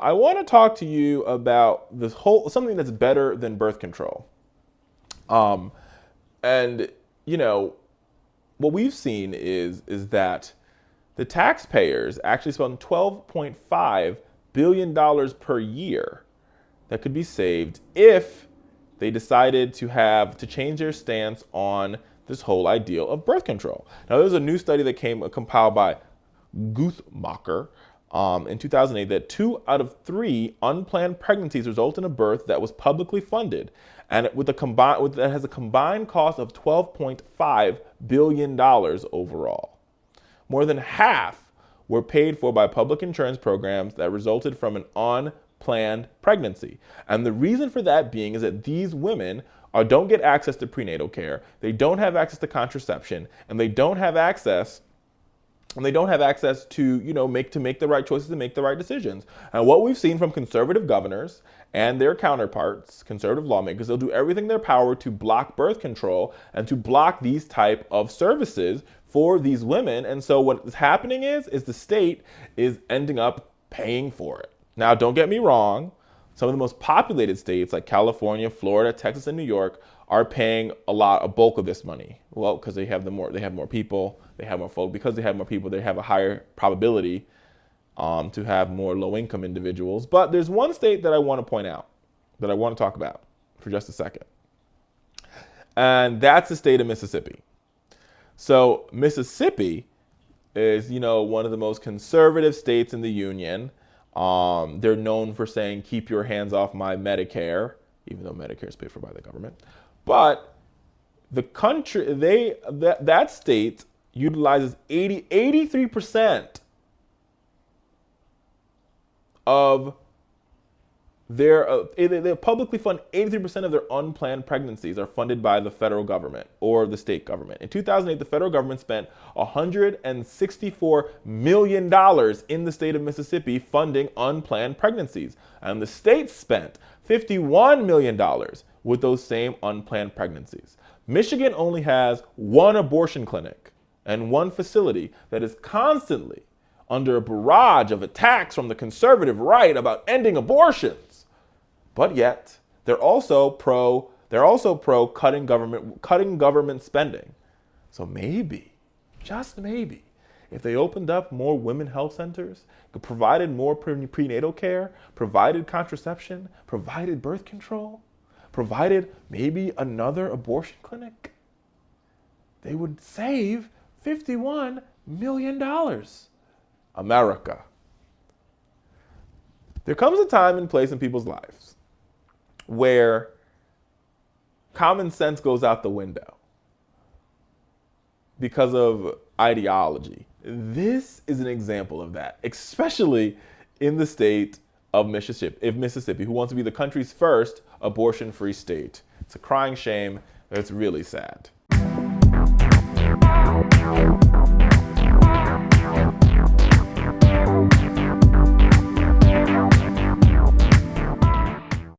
I want to talk to you about something that's better than birth control. Um, and you know, what we've seen is that the taxpayers actually spend $12.5 billion per year that could be saved if they decided to change their stance on this whole ideal of birth control. Now, there's a new study that came compiled by Guttmacher in 2008 that 2 out of 3 unplanned pregnancies result in a birth that was publicly funded, and that has a combined cost of $12.5 billion overall. More than half were paid for by public insurance programs that resulted from an unplanned pregnancy. And the reason for that being is that these women don't get access to prenatal care, they don't have access to contraception, and they don't have access to make the right choices and make the right decisions. And what we've seen from conservative governors and their counterparts, conservative lawmakers, they'll do everything in their power to block birth control and to block these type of services for these women. And so what is happening is the state is ending up paying for it. Now, don't get me wrong. Some of the most populated states like California, Florida, Texas, and New York are paying a bulk of this money. Well, because they have more people, they have more folk. Because they have more people, they have a higher probability to have more low-income individuals. But there's one state that I want to point out, that I want to talk about for just a second. And that's the state of Mississippi. So Mississippi is, one of the most conservative states in the union. They're known for saying, keep your hands off my Medicare, even though Medicare is paid for by the government. But the country, that state utilizes 83% of they publicly fund 83% of their unplanned pregnancies are funded by the federal government or the state government. In 2008, the federal government spent $164 million in the state of Mississippi funding unplanned pregnancies. And the state spent $51 million with those same unplanned pregnancies. Michigan only has 1 abortion clinic and 1 facility that is constantly under a barrage of attacks from the conservative right about ending abortions. But yet, they're also pro cutting government spending. So maybe, just maybe, if they opened up more women health centers, provided more prenatal care, provided contraception, provided birth control, provided maybe another abortion clinic, they would save $51 million. America. There comes a time and place in people's lives where common sense goes out the window because of ideology. This is an example of that, especially in the state of Mississippi, who wants to be the country's first abortion-free state. It's a crying shame. It's really sad.